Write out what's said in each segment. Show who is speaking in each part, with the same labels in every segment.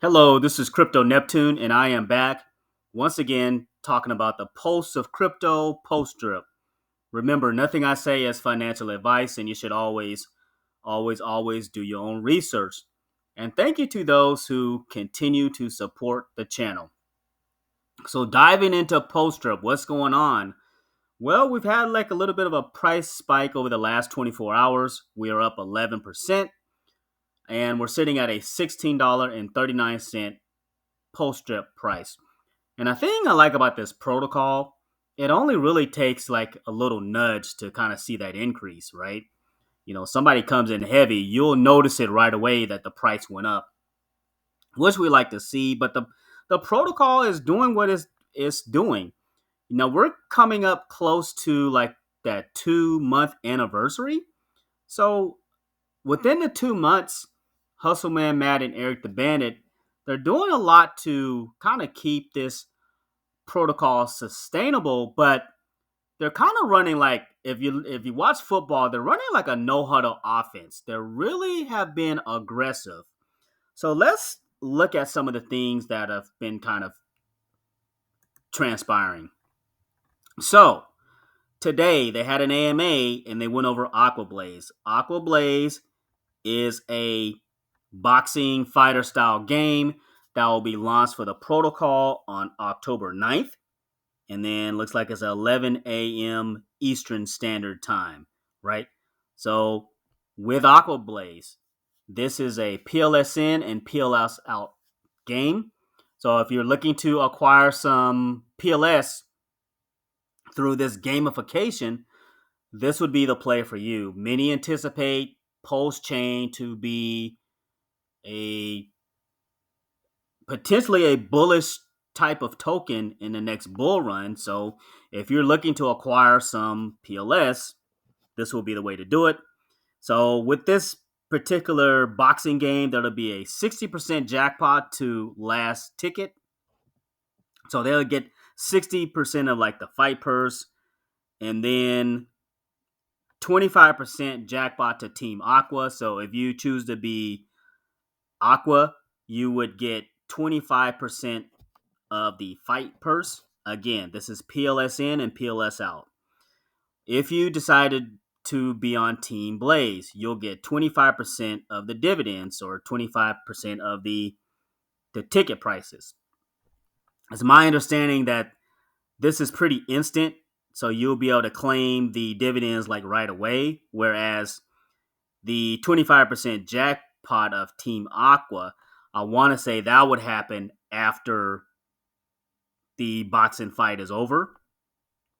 Speaker 1: Hello, this is Crypto Neptune, and I am back once again talking about the pulse of crypto post drip. Remember, nothing I say is financial advice, and you should always do your own research. And thank you to those who continue to support the channel. So, diving into post drip, what's going on? Well, we've had like a little bit of a price spike over the last 24 hours. We are up 11%, and we're sitting at a $16.39 post drip price. And a thing I like about this protocol, it only really takes like a little nudge to kind of see that increase, right? Somebody comes in heavy, you'll notice it right away that the price went up, which we like to see. But the protocol is doing what it's doing. We're coming up close to like that 2 month anniversary. So within the 2 months, Hustleman Matt and Eric the Bandit, they're doing a lot to kind of keep this protocol sustainable, but they're kind of running like if you watch football, they're running like a no huddle offense. They really have been aggressive. So let's look at some of the things that have been kind of transpiring. So today they had an AMA and they went over AquaBlaze. AquaBlaze is a boxing fighter style game that will be launched for the protocol on October 9th. And then looks like it's 11 a.m. Eastern Standard Time, right? So with AquaBlaze, this is a PLS in and PLS out game. So if you're looking to acquire some PLS through this gamification, this would be the play for you. Many anticipate Pulse Chain to be a potentially a bullish type of token in the next bull run. So if you're looking to acquire some PLS, this will be the way to do it. So with this particular boxing game, there'll be a 60% jackpot to last ticket. So they'll get 60% of like the fight purse, and then 25% jackpot to Team Aqua. So if you choose to be Aqua, you would get 25% of the fight purse. Again, this is PLS in and PLS out. If you decided to be on Team Blaze, you'll get 25% of the dividends or 25% of the ticket prices. It's my understanding that this is pretty instant, so you'll be able to claim the dividends like right away, whereas the 25% jackpot of Team Aqua, I want to say that would happen after the boxing fight is over,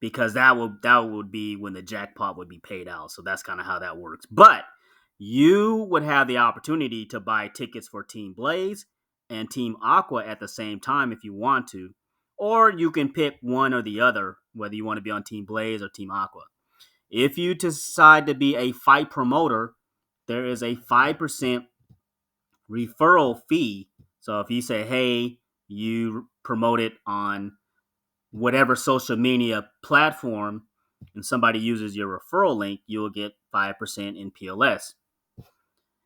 Speaker 1: because that would be when the jackpot would be paid out. So that's kind of how that works. But you would have the opportunity to buy tickets for Team Blaze and Team Aqua at the same time if you want to, or you can pick one or the other, whether you want to be on Team Blaze or Team Aqua. If you decide to be a fight promoter, there is a 5% referral fee. So if you say, hey, you promote it on whatever social media platform and somebody uses your referral link, you'll get 5% in PLS.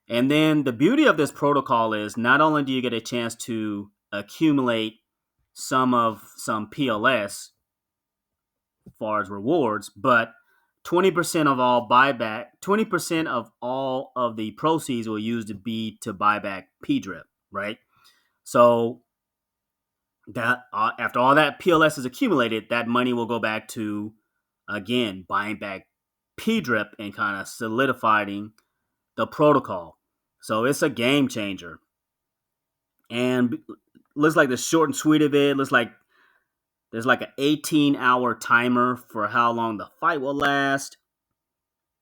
Speaker 1: And then the beauty of this protocol is not only do you get a chance to accumulate some PLS as far as rewards, but 20% of all buyback, 20% of all of the proceeds will use to buy back PDRIP, right? So that after all that PLS is accumulated, that money will go back to, again, buying back PDRIP and kind of solidifying the protocol. So it's a game changer. And looks like the short and sweet of it, looks like there's like an 18-hour timer for how long the fight will last.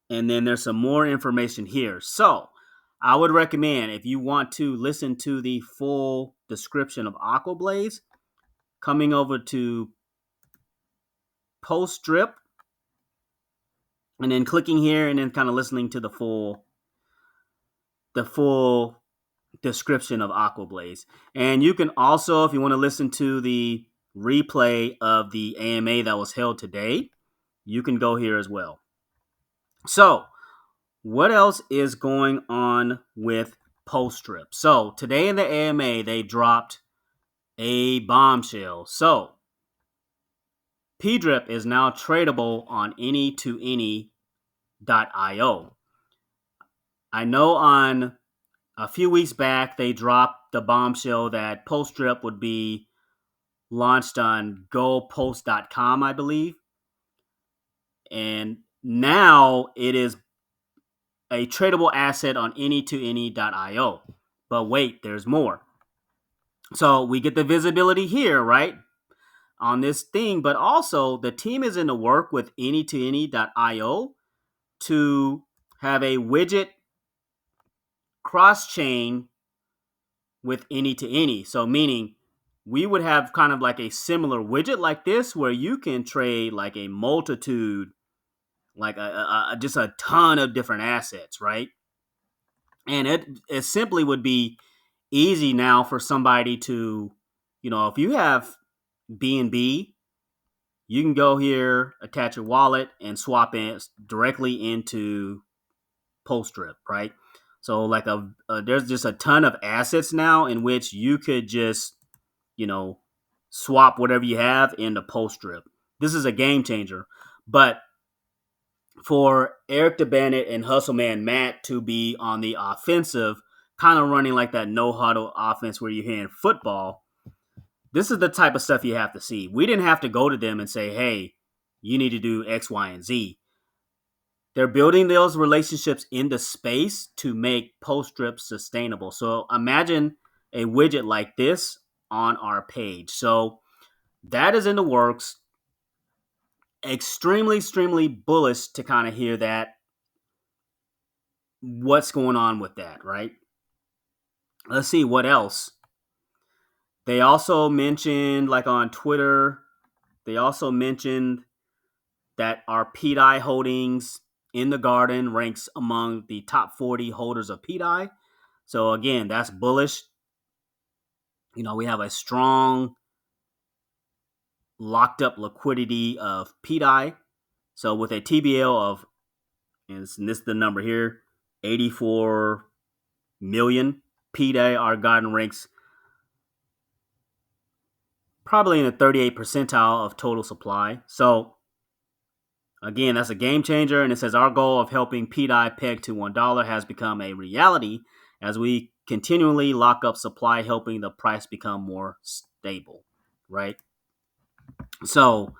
Speaker 1: And then there's some more information here. So I would recommend, if you want to listen to the full description of AquaBlaze, coming over to Post Drip and then clicking here and then kind of listening to the full description of AquaBlaze. And you can also, if you want to listen to the replay of the AMA that was held today, you can go here as well. So what else is going on with post strip. So today in the AMA, they dropped a bombshell. So PDRIP is now tradable on any-to-any.io. I know on a few weeks back, they dropped the bombshell that post strip would be launched on gopost.com, I believe. And now it is a tradable asset on any-to-any.io. But wait, there's more. So we get the visibility here, right, on this thing, but also the team is in the work with any-to-any.io to have a widget cross-chain with any-to-any. So meaning we would have kind of like a similar widget like this where you can trade like a multitude, like just a ton of different assets, right? And it simply would be easy now for somebody to, if you have BNB, you can go here, attach your wallet, and swap in directly into PostStrip, right? So like there's just a ton of assets now in which you could just, swap whatever you have into PostStrip. This is a game changer, but for Eric DeBennett and Hustleman Matt to be on the offensive, kind of running like that no huddle offense where you're hearing football. This is the type of stuff you have to see. We didn't have to go to them and say, hey, you need to do X, Y, and Z. They're building those relationships in the space to make PostStrip sustainable. So imagine a widget like this on our page. So that is in the works. Extremely bullish to kind of hear that. What's going on with that, right? Let's see what else. They also mentioned, like on Twitter, they also mentioned that our PDI holdings in the garden ranks among the top 40 holders of PDI. So again, that's bullish. We have a strong locked up liquidity of PDI. So with a TBL of, and this is the number here, 84 million PDI, our garden ranks probably in the 38th percentile of total supply. So again, that's a game changer. And it says our goal of helping PDI peg to $1 has become a reality as we continually lock up supply, helping the price become more stable, right? So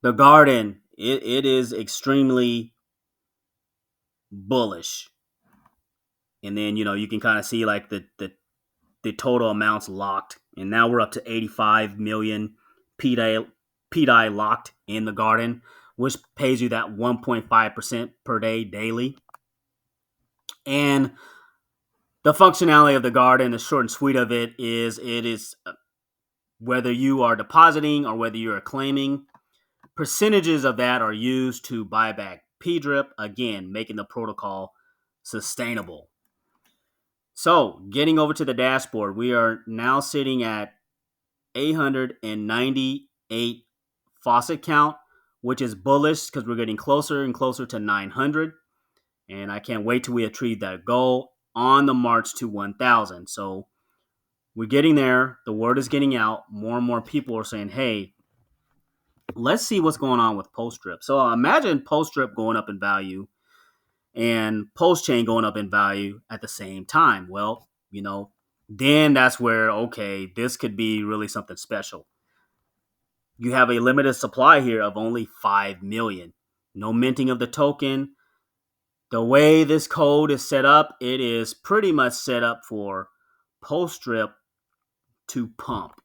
Speaker 1: the garden, it is extremely bullish. And then, you can kind of see like the total amounts locked. And now we're up to 85 million PDI locked in the garden, which pays you that 1.5% per day daily. And the functionality of the garden, the short and sweet of it is whether you are depositing or whether you are claiming, percentages of that are used to buy back PDRIP, again, making the protocol sustainable. So, getting over to the dashboard, we are now sitting at 898 faucet count, which is bullish because we're getting closer and closer to 900. And I can't wait till we achieve that goal on the march to 1,000. So we're getting there. The word is getting out. More and more people are saying, hey, let's see what's going on with PostStrip. So imagine PostStrip going up in value and PostChain going up in value at the same time. Well, then that's where, okay, this could be really something special. You have a limited supply here of only 5 million. No minting of the token. The way this code is set up, it is pretty much set up for PostStrip to pump.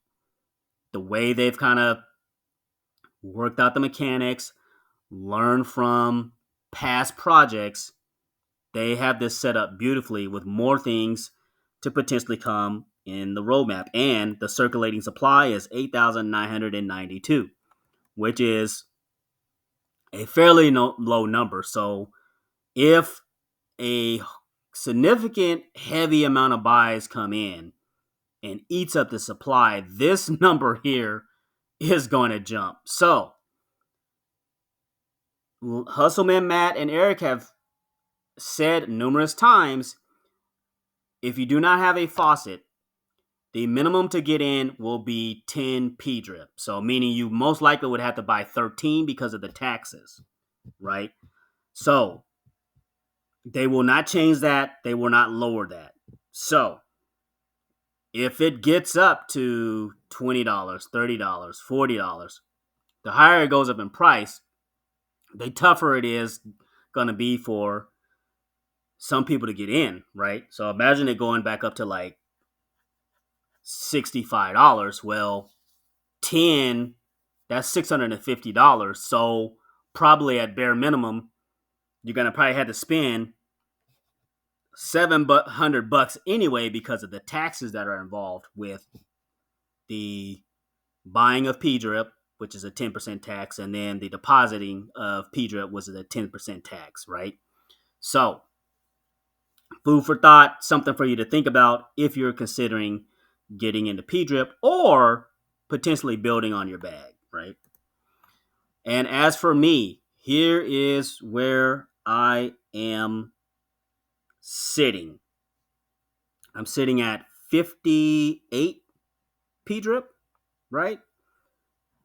Speaker 1: The way they've kind of worked out the mechanics, learned from past projects, they have this set up beautifully with more things to potentially come in the roadmap. And the circulating supply is 8,992, which is a fairly low number. So if a significant heavy amount of buys come in and eats up the supply, this number here is going to jump. So Hustleman Matt and Eric have said numerous times, if you do not have a faucet, the minimum to get in will be 10 PDRIP. So meaning you most likely would have to buy 13 because of the taxes, right? So they will not change that. They will not lower that. So if it gets up to $20, $30, $40, the higher it goes up in price, the tougher it is going to be for some people to get in, right? So imagine it going back up to like $65. Well, 10, that's $650. So probably at bare minimum, you're going to probably have to spend $700 anyway because of the taxes that are involved with the buying of PDRIP, which is a 10% tax, and then the depositing of PDRIP, which is a 10% tax, right? So, food for thought, something for you to think about if you're considering getting into PDRIP or potentially building on your bag, right? And as for me, here is where I am sitting. I'm sitting at 58 PDRIP, right?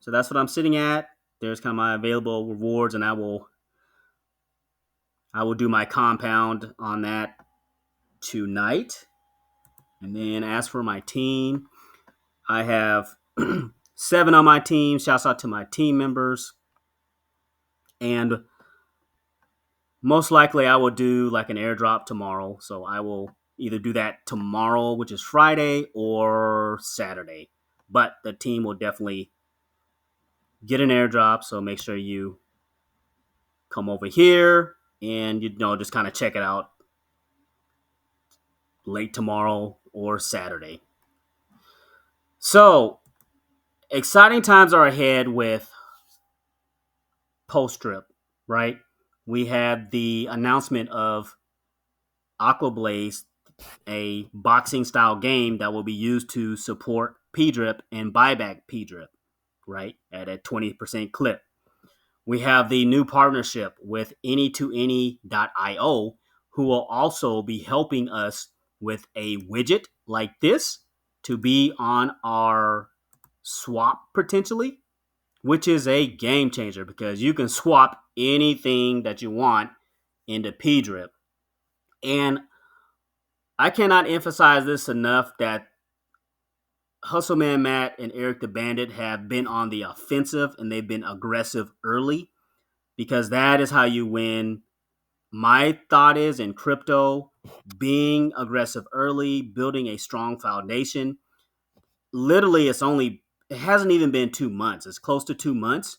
Speaker 1: So that's what I'm sitting at. There's kind of my available rewards, and I will do my compound on that tonight. And then as for my team, I have 7 on my team. Shouts out to my team members. And most likely I will do like an airdrop tomorrow. So I will either do that tomorrow, which is Friday, or Saturday. But the team will definitely get an airdrop. So make sure you come over here and, just kind of check it out late tomorrow or Saturday. So exciting times are ahead with post-drip, right? We have the announcement of AquaBlaze, a boxing style game that will be used to support PDRIP and buyback PDRIP, right? At a 20% clip. We have the new partnership with any2any.io, who will also be helping us with a widget like this to be on our swap potentially, which is a game changer because you can swap anything that you want into PDRIP. And I cannot emphasize this enough that Hustleman Matt and Eric the Bandit have been on the offensive and they've been aggressive early because that is how you win. My thought is in crypto, being aggressive early, building a strong foundation. Literally, it hasn't even been 2 months. It's close to 2 months.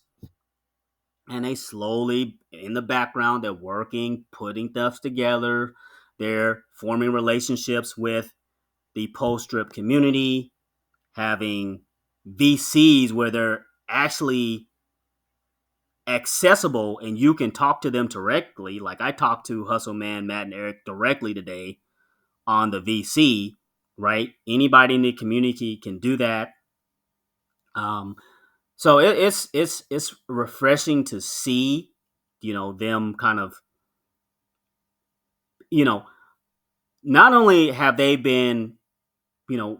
Speaker 1: And they slowly, in the background, they're working, putting stuff together. They're forming relationships with the post-drip community, having VCs where they're actually accessible and you can talk to them directly. Like I talked to Hustle Man, Matt, and Eric directly today on the VC, right? Anybody in the community can do that. So it's refreshing to see, them kind of, not only have they been, you know,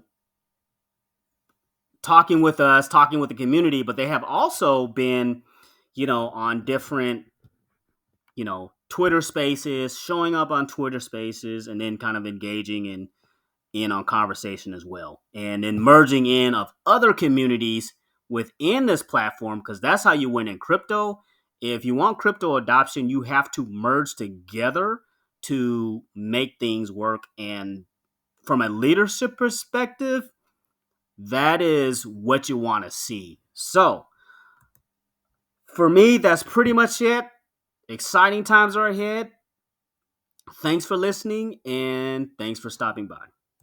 Speaker 1: talking with us, talking with the community, but they have also been, on different, Twitter spaces, showing up on Twitter spaces, and then kind of engaging in on conversation as well. And then merging in of other communities within this platform, because that's how you win in crypto. If you want crypto adoption, you have to merge together to make things work. And from a leadership perspective, that is what you want to see. So for me, that's pretty much it. Exciting times are ahead. Thanks for listening and thanks for stopping by.